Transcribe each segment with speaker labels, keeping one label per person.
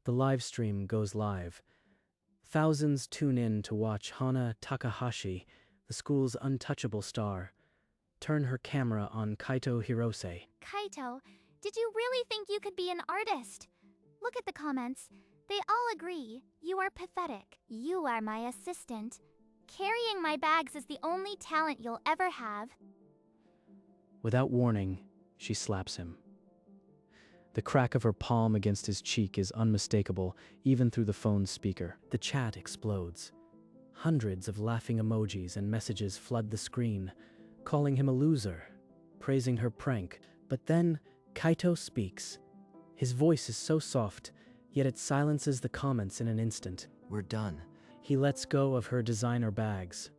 Speaker 1: The live stream goes live. Thousands tune in to watch Hana Takahashi, the school's untouchable star, turn her camera on Kaito Hirose.
Speaker 2: Kaito, did you really think you could be an artist? Look at the comments. They all agree. You are pathetic. You are my assistant. Carrying my bags is the only talent you'll ever have.
Speaker 1: Without warning, she slaps him. The crack of her palm against his cheek is unmistakable, even through the phone's speaker. The chat explodes. Hundreds of laughing emojis and messages flood the screen, calling him a loser, praising her prank. But then, Kaito speaks. His voice is so soft, yet it silences the comments in an instant.
Speaker 3: We're done.
Speaker 1: He lets go of her designer bags.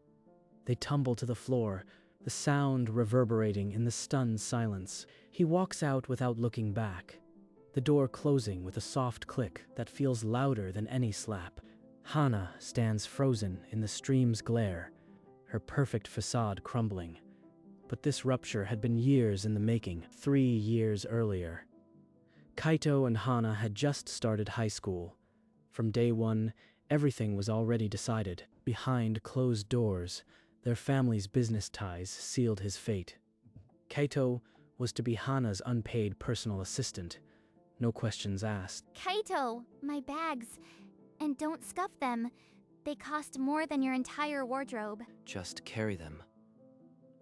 Speaker 1: They tumble to the floor, the sound reverberating in the stunned silence. He walks out without looking back, the door closing with a soft click that feels louder than any slap. Hana stands frozen in the stream's glare, her perfect facade crumbling. But this rupture had been years in the making, 3 years earlier. Kaito and Hana had just started high school. From day one, everything was already decided. Behind closed doors, their family's business ties sealed his fate. Kaito was to be Hana's unpaid personal assistant. No questions asked.
Speaker 2: Kaito, my bags. And don't scuff them. They cost more than your entire wardrobe.
Speaker 3: Just carry them.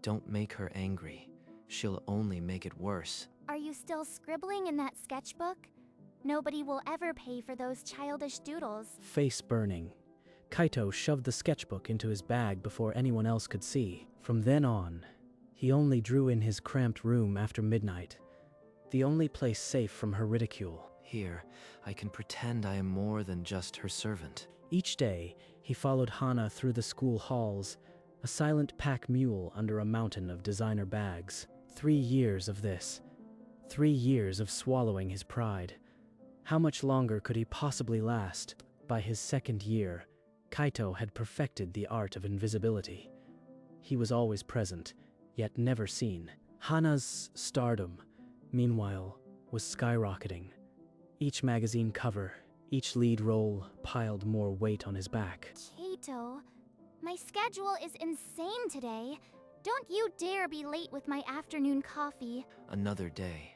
Speaker 3: Don't make her angry. She'll only make it worse.
Speaker 2: Are you still scribbling in that sketchbook? Nobody will ever pay for those childish doodles.
Speaker 1: Face burning, Kaito shoved the sketchbook into his bag before anyone else could see. From then on, he only drew in his cramped room after midnight, the only place safe from her ridicule.
Speaker 3: Here, I can pretend I am more than just her servant.
Speaker 1: Each day, he followed Hana through the school halls, a silent pack mule under a mountain of designer bags. 3 years of this. 3 years of swallowing his pride. How much longer could he possibly last? By his 2nd year, Kaito had perfected the art of invisibility. He was always present, yet never seen. Hana's stardom, meanwhile, was skyrocketing. Each magazine cover, each lead role piled more weight on his back.
Speaker 2: Kaito, my schedule is insane today. Don't you dare be late with my afternoon coffee.
Speaker 3: Another day.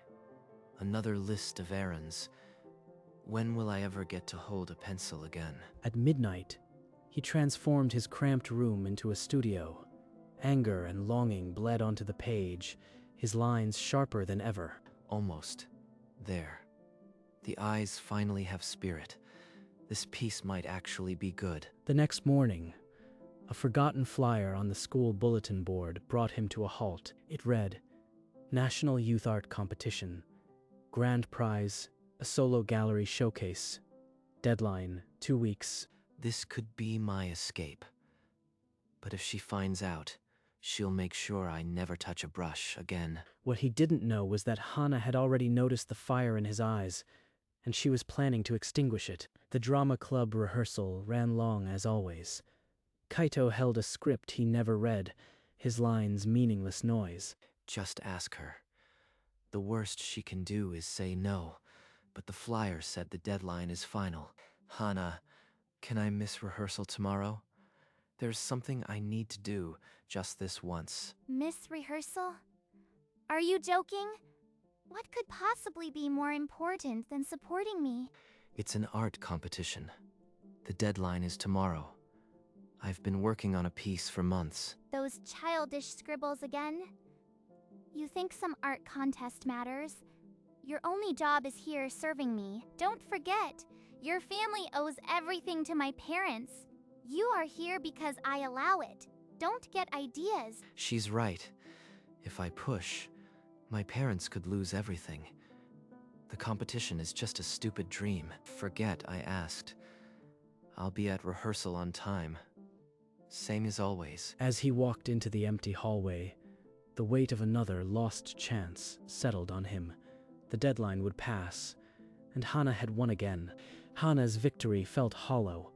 Speaker 3: Another list of errands. When will I ever get to hold a pencil again?
Speaker 1: At midnight, he transformed his cramped room into a studio. Anger and longing bled onto the page, his lines sharper than ever.
Speaker 3: Almost. There. The eyes finally have spirit. This piece might actually be good.
Speaker 1: The next morning, a forgotten flyer on the school bulletin board brought him to a halt. It read, National Youth Art Competition. Grand prize, a solo gallery showcase. Deadline, 2 weeks.
Speaker 3: This could be my escape. But if she finds out, she'll make sure I never touch a brush again.
Speaker 1: What he didn't know was that Hana had already noticed the fire in his eyes, and she was planning to extinguish it. The drama club rehearsal ran long as always. Kaito held a script he never read, his lines meaningless noise.
Speaker 3: Just ask her. The worst she can do is say no, but the flyer said the deadline is final. Hana, can I miss rehearsal tomorrow? There's something I need to do just this once.
Speaker 2: Miss rehearsal? Are you joking? What could possibly be more important than supporting me?
Speaker 3: It's an art competition. The deadline is tomorrow. I've been working on a piece for months.
Speaker 2: Those childish scribbles again? You think some art contest matters? Your only job is here serving me. Don't forget, your family owes everything to my parents. You are here because I allow it. Don't get ideas.
Speaker 3: She's right. If I push, my parents could lose everything. The competition is just a stupid dream. Forget I asked. I'll be at rehearsal on time. Same as always.
Speaker 1: As he walked into the empty hallway, the weight of another lost chance settled on him. The deadline would pass, and Hana had won again. Hana's victory felt hollow.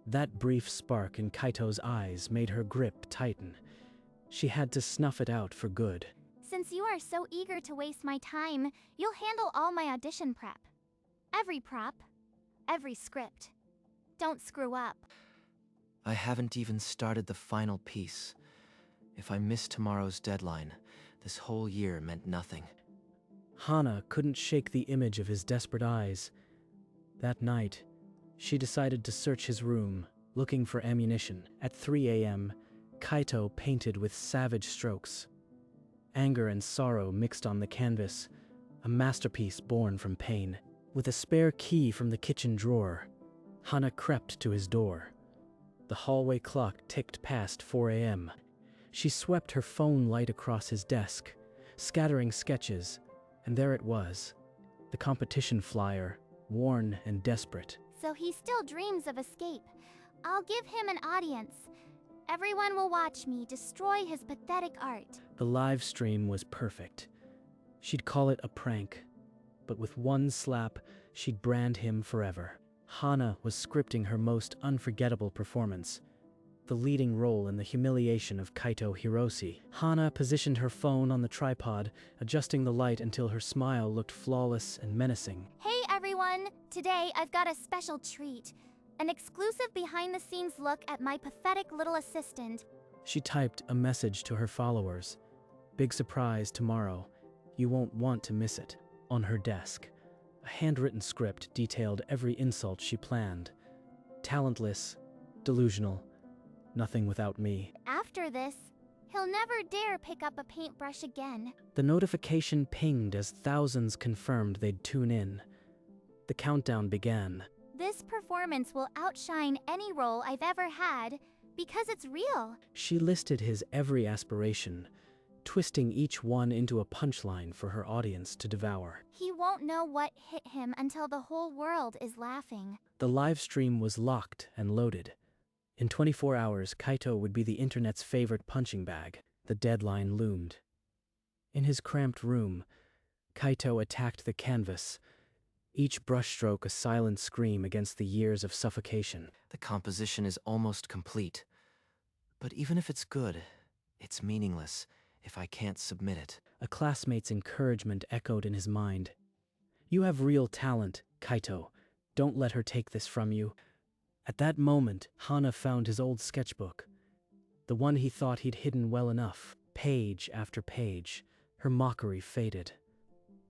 Speaker 1: That brief spark in Kaito's eyes made her grip tighten. She had to snuff it out for good.
Speaker 2: Since you are so eager to waste my time, you'll handle all my audition prep. Every prop. every script. Don't screw up.
Speaker 3: I haven't even started the final piece. If I miss tomorrow's deadline, this whole year meant nothing.
Speaker 1: Hana couldn't shake the image of his desperate eyes. That night, she decided to search his room, looking for ammunition. At 3 a.m., Kaito painted with savage strokes. Anger and sorrow mixed on the canvas, a masterpiece born from pain. With a spare key from the kitchen drawer, Hana crept to his door. The hallway clock ticked past 4 a.m. She swept her phone light across his desk, scattering sketches, and there it was, the competition flyer, worn and desperate.
Speaker 2: So he still dreams of escape. I'll give him an audience. Everyone will watch me destroy his pathetic art.
Speaker 1: The live stream was perfect. She'd call it a prank, but with one slap, she'd brand him forever. Hana was scripting her most unforgettable performance, the leading role in the humiliation of Kaito Hiroshi. Hana positioned her phone on the tripod, adjusting the light until her smile looked flawless and menacing.
Speaker 2: Hey everyone! Today I've got a special treat. An exclusive behind-the-scenes look at my pathetic little assistant.
Speaker 1: She typed a message to her followers. Big surprise tomorrow. You won't want to miss it. On her desk, a handwritten script detailed every insult she planned. Talentless, delusional, nothing without me.
Speaker 2: After this, he'll never dare pick up a paintbrush again.
Speaker 1: The notification pinged as thousands confirmed they'd tune in. The countdown began.
Speaker 2: This performance will outshine any role I've ever had because it's real.
Speaker 1: She listed his every aspiration, twisting each one into a punchline for her audience to devour.
Speaker 2: He won't know what hit him until the whole world is laughing.
Speaker 1: The live stream was locked and loaded. In 24 hours, Kaito would be the internet's favorite punching bag. The deadline loomed. In his cramped room, Kaito attacked the canvas, each brushstroke a silent scream against the years of suffocation.
Speaker 3: The composition is almost complete. But even if it's good, it's meaningless if I can't submit it.
Speaker 1: A classmate's encouragement echoed in his mind. You have real talent, Kaito. Don't let her take this from you. At that moment, Hana found his old sketchbook, the one he thought he'd hidden well enough. Page after page, her mockery faded.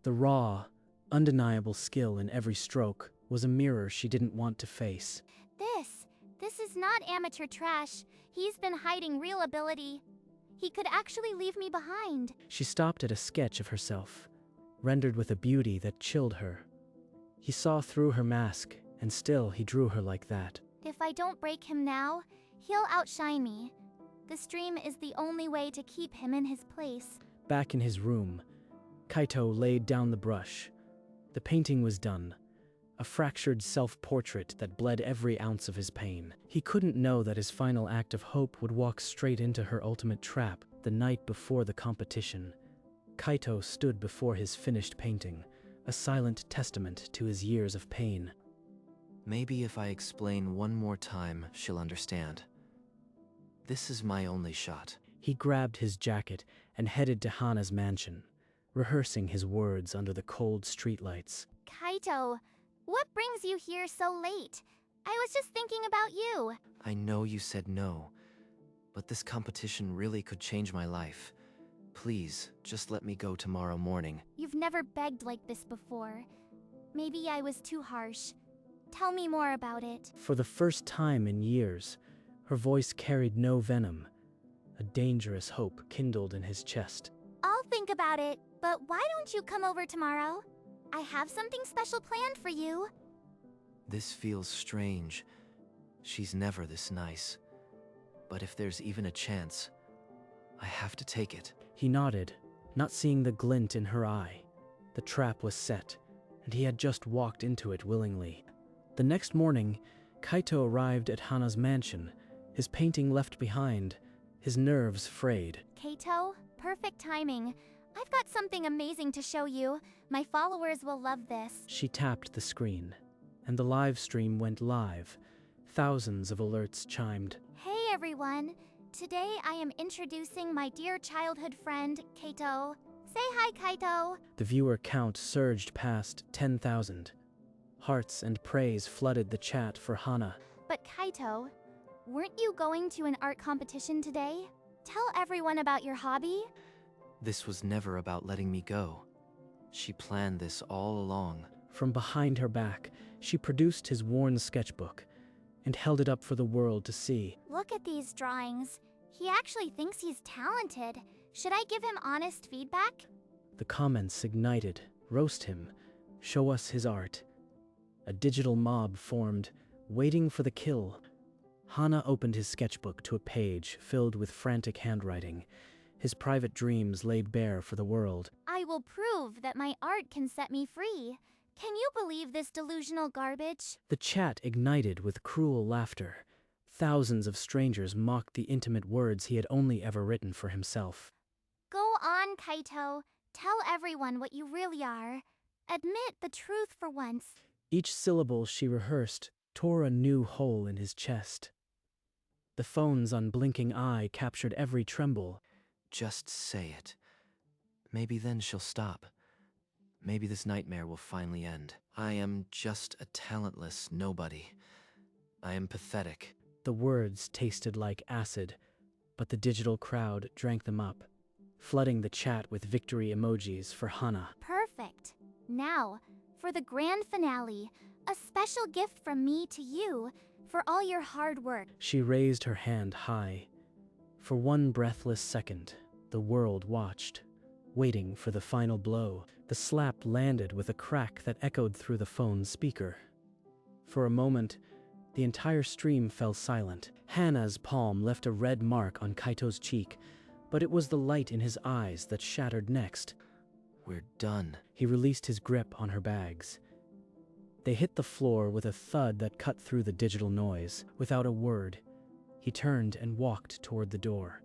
Speaker 1: The raw, undeniable skill in every stroke was a mirror she didn't want to face.
Speaker 2: This is not amateur trash. He's been hiding real ability. He could actually leave me behind.
Speaker 1: She stopped at a sketch of herself, rendered with a beauty that chilled her. He saw through her mask, and still he drew her like that.
Speaker 2: If I don't break him now, he'll outshine me. The stream is the only way to keep him in his place.
Speaker 1: Back in his room, Kaito laid down the brush. The painting was done, a fractured self-portrait that bled every ounce of his pain. He couldn't know that his final act of hope would walk straight into her ultimate trap. The night before the competition, Kaito stood before his finished painting, a silent testament to his years of pain.
Speaker 3: Maybe if I explain one more time, she'll understand. This is my only shot.
Speaker 1: He grabbed his jacket and headed to Hana's mansion, rehearsing his words under the cold streetlights.
Speaker 2: Kaito, what brings you here so late? I was just thinking about you.
Speaker 3: I know you said no, but this competition really could change my life. Please, just let me go tomorrow morning.
Speaker 2: You've never begged like this before. Maybe I was too harsh. Tell me more about it.
Speaker 1: For the first time in years, her voice carried no venom. A dangerous hope kindled in his chest.
Speaker 2: I'll think about it, but why don't you come over tomorrow? I have something special planned for you.
Speaker 3: This feels strange. She's never this nice. But if there's even a chance, I have to take it.
Speaker 1: He nodded, not seeing the glint in her eye. The trap was set, and he had just walked into it willingly. The next morning, Kaito arrived at Hana's mansion, his painting left behind, his nerves frayed.
Speaker 2: Kaito, perfect timing. I've got something amazing to show you. My followers will love this.
Speaker 1: She tapped the screen, and the live stream went live. Thousands of alerts chimed.
Speaker 2: Hey everyone! Today I am introducing my dear childhood friend, Kaito. Say hi, Kaito!
Speaker 1: The viewer count surged past 10,000. Hearts and praise flooded the chat for Hana.
Speaker 2: But Kaito, weren't you going to an art competition today? Tell everyone about your hobby.
Speaker 3: This was never about letting me go. She planned this all along.
Speaker 1: From behind her back, she produced his worn sketchbook and held it up for the world to see.
Speaker 2: Look at these drawings. He actually thinks he's talented. Should I give him honest feedback?
Speaker 1: The comments ignited. Roast him. Show us his art. A digital mob formed, waiting for the kill. Hana opened his sketchbook to a page filled with frantic handwriting, his private dreams laid bare for the world.
Speaker 2: I will prove that my art can set me free. Can you believe this delusional garbage?
Speaker 1: The chat ignited with cruel laughter. Thousands of strangers mocked the intimate words he had only ever written for himself.
Speaker 2: Go on, Kaito. Tell everyone what you really are. Admit the truth for once.
Speaker 1: Each syllable she rehearsed tore a new hole in his chest. The phone's unblinking eye captured every tremble.
Speaker 3: Just say it. Maybe then she'll stop. Maybe this nightmare will finally end. I am just a talentless nobody. I am pathetic.
Speaker 1: The words tasted like acid, but the digital crowd drank them up, flooding the chat with victory emojis for Hana.
Speaker 2: Perfect. Now, for the grand finale, a special gift from me to you for all your hard work.
Speaker 1: She raised her hand high. For one breathless second, the world watched, waiting for the final blow. The slap landed with a crack that echoed through the phone's speaker. For a moment, the entire stream fell silent. Hana's palm left a red mark on Kaito's cheek, but it was the light in his eyes that shattered next.
Speaker 3: We're done.
Speaker 1: He released his grip on her bags. They hit the floor with a thud that cut through the digital noise. Without a word, he turned and walked toward the door.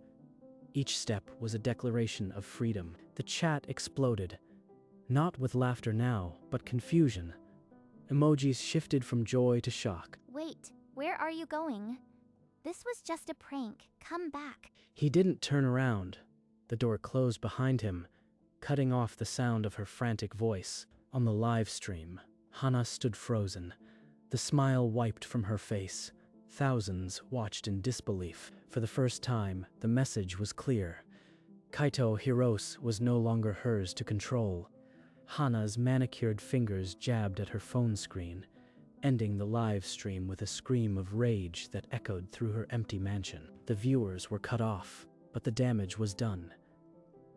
Speaker 1: Each step was a declaration of freedom. The chat exploded, not with laughter now, but confusion. Emojis shifted from joy to shock.
Speaker 2: Wait, where are you going? This was just a prank. Come back.
Speaker 1: He didn't turn around. The door closed behind him, cutting off the sound of her frantic voice. On the live stream, Hana stood frozen, the smile wiped from her face. Thousands watched in disbelief. For the first time, the message was clear. Kaito Hirose was no longer hers to control. Hana's manicured fingers jabbed at her phone screen, ending the live stream with a scream of rage that echoed through her empty mansion. The viewers were cut off, but the damage was done.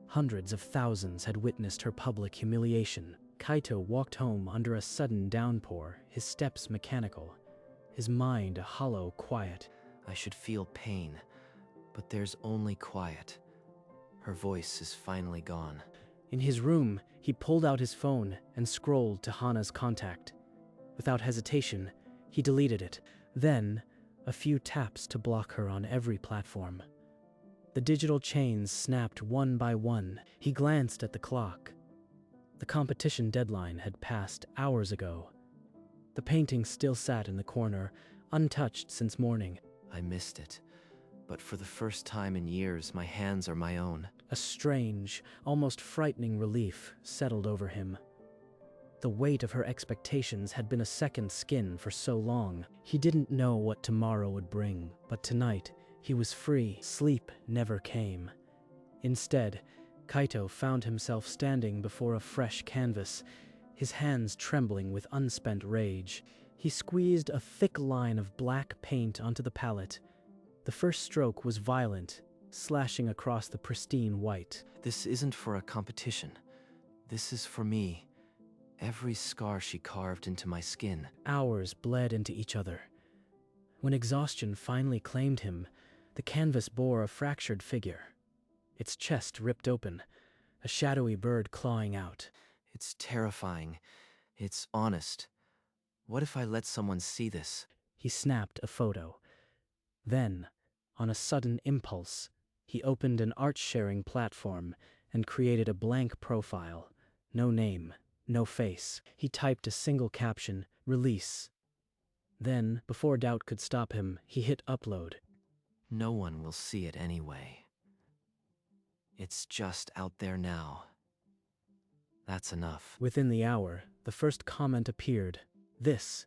Speaker 1: Hundreds of thousands had witnessed her public humiliation. Kaito walked home under a sudden downpour, his steps mechanical, his mind a hollow quiet.
Speaker 3: I should feel pain, but there's only quiet. Her voice is finally gone.
Speaker 1: In his room, he pulled out his phone and scrolled to Hana's contact. Without hesitation, he deleted it. Then, a few taps to block her on every platform. The digital chains snapped one by one. He glanced at the clock. The competition deadline had passed hours ago. The painting still sat in the corner, untouched since morning.
Speaker 3: I missed it, but for the first time in years, my hands are my own.
Speaker 1: A strange, almost frightening relief settled over him. The weight of her expectations had been a second skin for so long. He didn't know what tomorrow would bring, but tonight, he was free. Sleep never came. Instead, Kaito found himself standing before a fresh canvas, his hands trembling with unspent rage. He squeezed a thick line of black paint onto the palette. The first stroke was violent, slashing across the pristine white.
Speaker 3: This isn't for a competition. This is for me. Every scar she carved into my skin.
Speaker 1: Hours bled into each other. When exhaustion finally claimed him, the canvas bore a fractured figure. Its chest ripped open, a shadowy bird clawing out.
Speaker 3: It's terrifying. It's honest. What if I let someone see this?
Speaker 1: He snapped a photo. Then, on a sudden impulse, he opened an art-sharing platform and created a blank profile. No name, no face. He typed a single caption, "Release." Then, before doubt could stop him, he hit upload.
Speaker 3: No one will see it anyway. It's just out there now. That's enough.
Speaker 1: Within the hour, the first comment appeared. This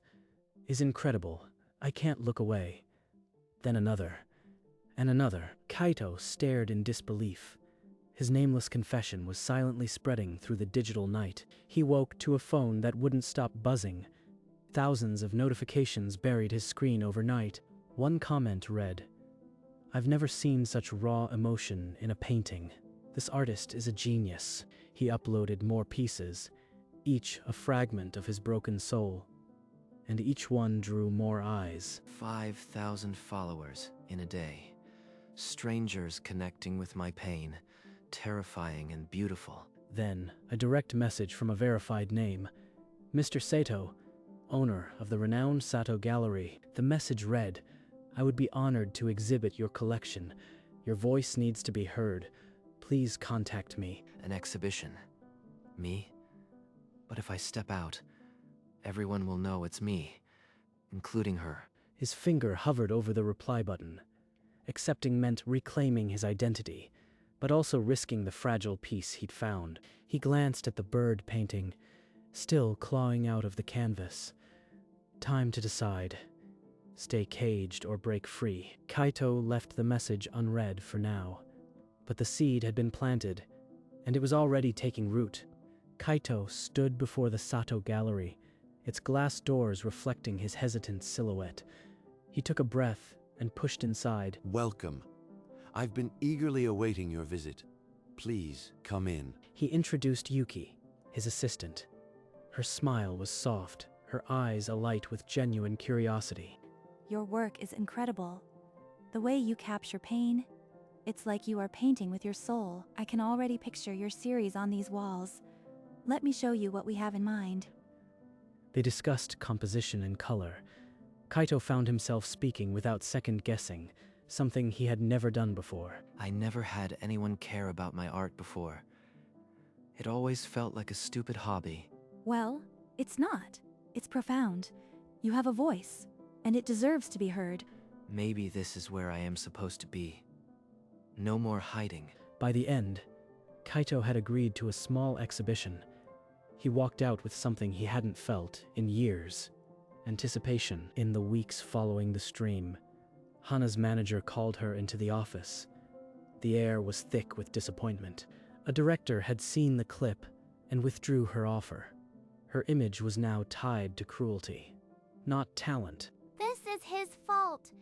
Speaker 1: is incredible. I can't look away. Then another, and another. Kaito stared in disbelief. His nameless confession was silently spreading through the digital night. He woke to a phone that wouldn't stop buzzing. Thousands of notifications buried his screen overnight. One comment read, "I've never seen such raw emotion in a painting. This artist is a genius." He uploaded more pieces, each a fragment of his broken soul, and each one drew more eyes.
Speaker 3: 5,000 followers in a day. Strangers connecting with my pain. Terrifying and beautiful.
Speaker 1: Then, a direct message from a verified name. "Mr. Sato, owner of the renowned Sato Gallery." The message read, "I would be honored to exhibit your collection. Your voice needs to be heard. Please contact me."
Speaker 3: An exhibition. Me? But if I step out, everyone will know it's me, including her.
Speaker 1: His finger hovered over the reply button. Accepting meant reclaiming his identity, but also risking the fragile piece he'd found. He glanced at the bird painting, still clawing out of the canvas. Time to decide. Stay caged or break free. Kaito left the message unread for now. But the seed had been planted, and it was already taking root. Kaito stood before the Sato Gallery, its glass doors reflecting his hesitant silhouette. He took a breath and pushed inside.
Speaker 4: Welcome. I've been eagerly awaiting your visit. Please, come in.
Speaker 1: He introduced Yuki, his assistant. Her smile was soft, her eyes alight with genuine curiosity.
Speaker 5: Your work is incredible. The way you capture pain, it's like you are painting with your soul. I can already picture your series on these walls. Let me show you what we have in mind.
Speaker 1: They discussed composition and color. Kaito found himself speaking without second-guessing, something he had never done before.
Speaker 3: I never had anyone care about my art before. It always felt like a stupid hobby.
Speaker 5: Well, it's not. It's profound. You have a voice, and it deserves to be heard.
Speaker 3: Maybe this is where I am supposed to be. No more hiding.
Speaker 1: By the end, Kaito had agreed to a small exhibition. He walked out with something he hadn't felt in years. Anticipation. In the weeks following the stream, Hana's manager called her into the office. The air was thick with disappointment. A director had seen the clip and withdrew her offer. Her image was now tied to cruelty, not talent.
Speaker 2: This is his fault.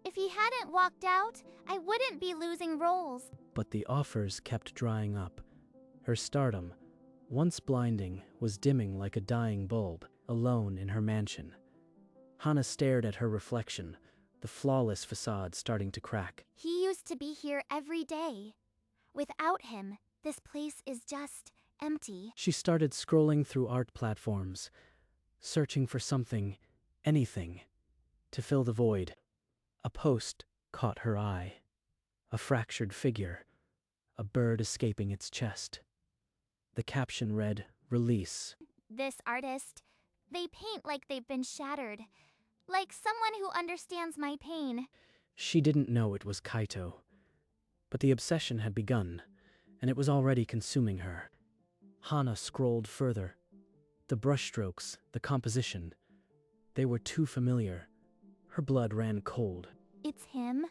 Speaker 2: If he hadn't walked out, I wouldn't be losing roles.
Speaker 1: But the offers kept drying up. Her stardom, once blinding, was dimming like a dying bulb, alone in her mansion. Hana stared at her reflection, the flawless facade starting to crack.
Speaker 2: He used to be here every day. Without him, this place is just empty.
Speaker 1: She started scrolling through art platforms, searching for something, anything, to fill the void. A post caught her eye. A fractured figure, a bird escaping its chest. The caption read, "Release."
Speaker 2: This artist, they paint like they've been shattered. Like someone who understands my pain.
Speaker 1: She didn't know it was Kaito, but the obsession had begun, and it was already consuming her. Hana scrolled further. The brushstrokes, the composition, they were too familiar. Her blood ran cold.
Speaker 2: It's him.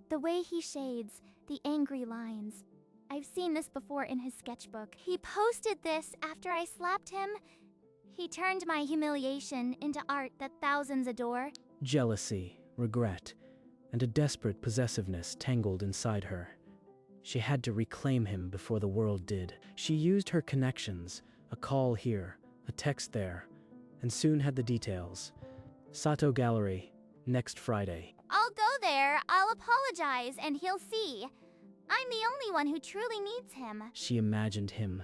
Speaker 2: The way he shades, the angry lines. I've seen this before in his sketchbook. He posted this after I slapped him. He turned my humiliation into art that thousands adore.
Speaker 1: Jealousy, regret, and a desperate possessiveness tangled inside her. She had to reclaim him before the world did. She used her connections, a call here, a text there, and soon had the details. Sato Gallery, next Friday.
Speaker 2: I'll go there, I'll apologize, and he'll see. I'm the only one who truly needs him.
Speaker 1: She imagined him,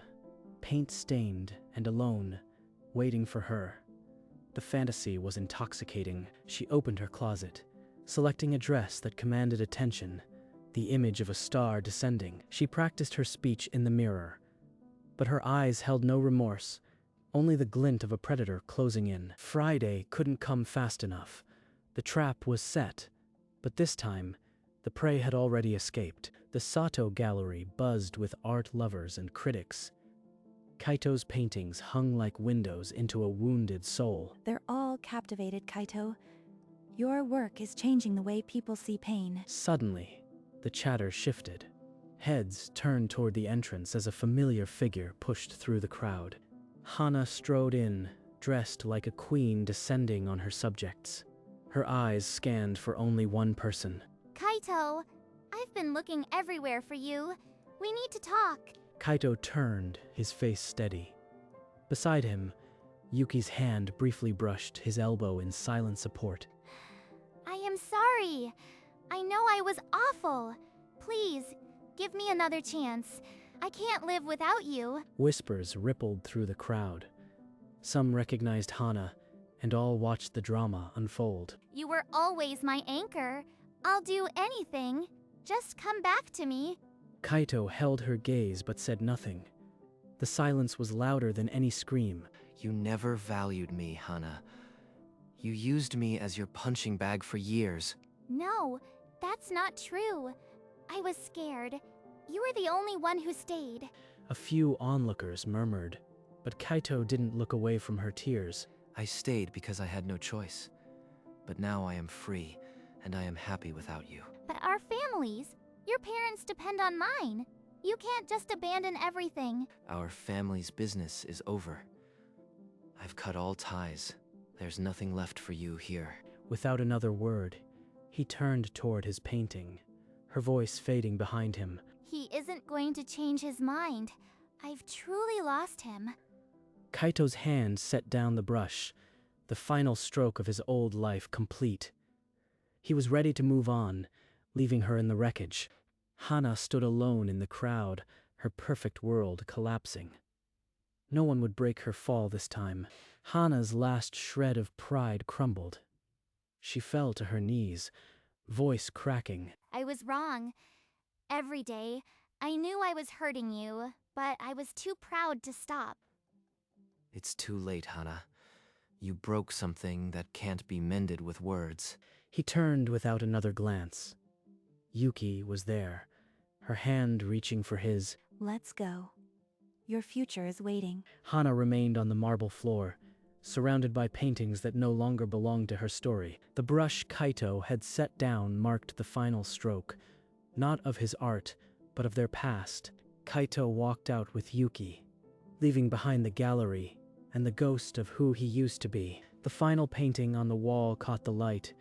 Speaker 1: paint-stained and alone, waiting for her. The fantasy was intoxicating. She opened her closet, selecting a dress that commanded attention, the image of a star descending. She practiced her speech in the mirror, but her eyes held no remorse, only the glint of a predator closing in. Friday couldn't come fast enough. The trap was set, but this time, the prey had already escaped. The Sato Gallery buzzed with art lovers and critics. Kaito's paintings hung like windows into a wounded soul.
Speaker 5: They're all captivated, Kaito. Your work is changing the way people see pain.
Speaker 1: Suddenly, the chatter shifted. Heads turned toward the entrance as a familiar figure pushed through the crowd. Hana strode in, dressed like a queen descending on her subjects. Her eyes scanned for only one person.
Speaker 2: Kaito, I've been looking everywhere for you. We need to talk.
Speaker 1: Kaito turned, his face steady. Beside him, Yuki's hand briefly brushed his elbow in silent support.
Speaker 2: I am sorry. I know I was awful. Please, give me another chance. I can't live without you.
Speaker 1: Whispers rippled through the crowd. Some recognized Hana, and all watched the drama unfold.
Speaker 2: You were always my anchor. I'll do anything. Just come back to me.
Speaker 1: Kaito held her gaze but said nothing. The silence was louder than any scream.
Speaker 3: You never valued me, Hana. You used me as your punching bag for years.
Speaker 2: No, that's not true. I was scared. You were the only one who stayed.
Speaker 1: A few onlookers murmured, but Kaito didn't look away from her tears.
Speaker 3: I stayed because I had no choice. But now I am free, and I am happy without you.
Speaker 2: But our families, your parents depend on mine. You can't just abandon everything.
Speaker 3: Our family's business is over. I've cut all ties. There's nothing left for you here.
Speaker 1: Without another word, he turned toward his painting, her voice fading behind him.
Speaker 2: He isn't going to change his mind. I've truly lost him.
Speaker 1: Kaito's hand set down the brush, the final stroke of his old life complete. He was ready to move on, leaving her in the wreckage. Hana stood alone in the crowd, her perfect world collapsing. No one would break her fall this time. Hana's last shred of pride crumbled. She fell to her knees, voice cracking.
Speaker 2: I was wrong. Every day, I knew I was hurting you, but I was too proud to stop.
Speaker 3: It's too late, Hana. You broke something that can't be mended with words.
Speaker 1: He turned without another glance. Yuki was there, her hand reaching for his.
Speaker 5: Let's go. Your future is waiting.
Speaker 1: Hana remained on the marble floor, surrounded by paintings that no longer belonged to her story. The brush Kaito had set down marked the final stroke, not of his art, but of their past. Kaito walked out with Yuki, leaving behind the gallery and the ghost of who he used to be. The final painting on the wall caught the light,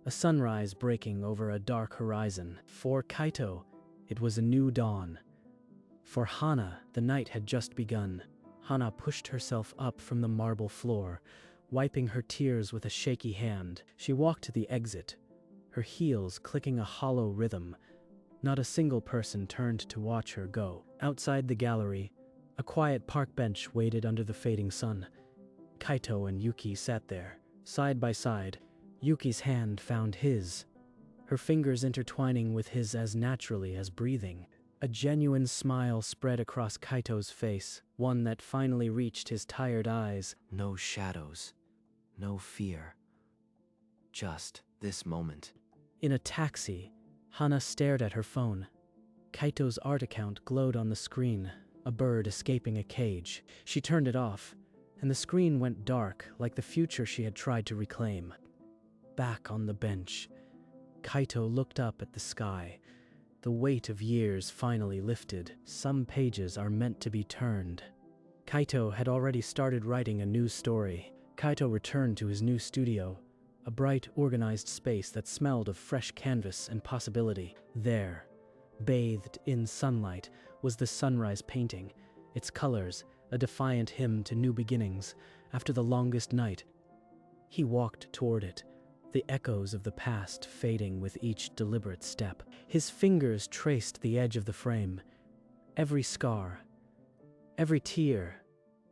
Speaker 1: a sunrise breaking over a dark horizon. For Kaito, it was a new dawn. For Hana, the night had just begun. Hana pushed herself up from the marble floor, wiping her tears with a shaky hand. She walked to the exit, her heels clicking a hollow rhythm. Not a single person turned to watch her go. Outside the gallery, a quiet park bench waited under the fading sun. Kaito and Yuki sat there, side by side. Yuki's hand found his, her fingers intertwining with his as naturally as breathing. A genuine smile spread across Kaito's face, one that finally reached his tired eyes.
Speaker 3: No shadows, no fear. Just this moment.
Speaker 1: In a taxi, Hana stared at her phone. Kaito's art account glowed on the screen, a bird escaping a cage. She turned it off, and the screen went dark like the future she had tried to reclaim. Back on the bench, Kaito looked up at the sky. The weight of years finally lifted. Some pages are meant to be turned. Kaito had already started writing a new story. Kaito returned to his new studio, a bright, organized space that smelled of fresh canvas and possibility. There, bathed in sunlight, was the sunrise painting, its colors a defiant hymn to new beginnings after the longest night. He walked toward it, the echoes of the past fading with each deliberate step. His fingers traced the edge of the frame. Every scar, every tear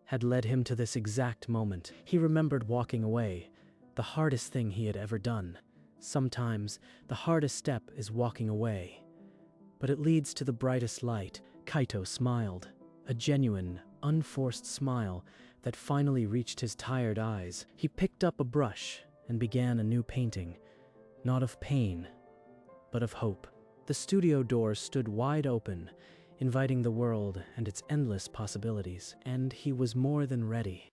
Speaker 1: had led him to this exact moment. He remembered walking away, the hardest thing he had ever done. Sometimes, the hardest step is walking away, but it leads to the brightest light. Kaito smiled, a genuine, unforced smile that finally reached his tired eyes. He picked up a brush and began a new painting, not of pain, but of hope. The studio doors stood wide open, inviting the world and its endless possibilities, and he was more than ready.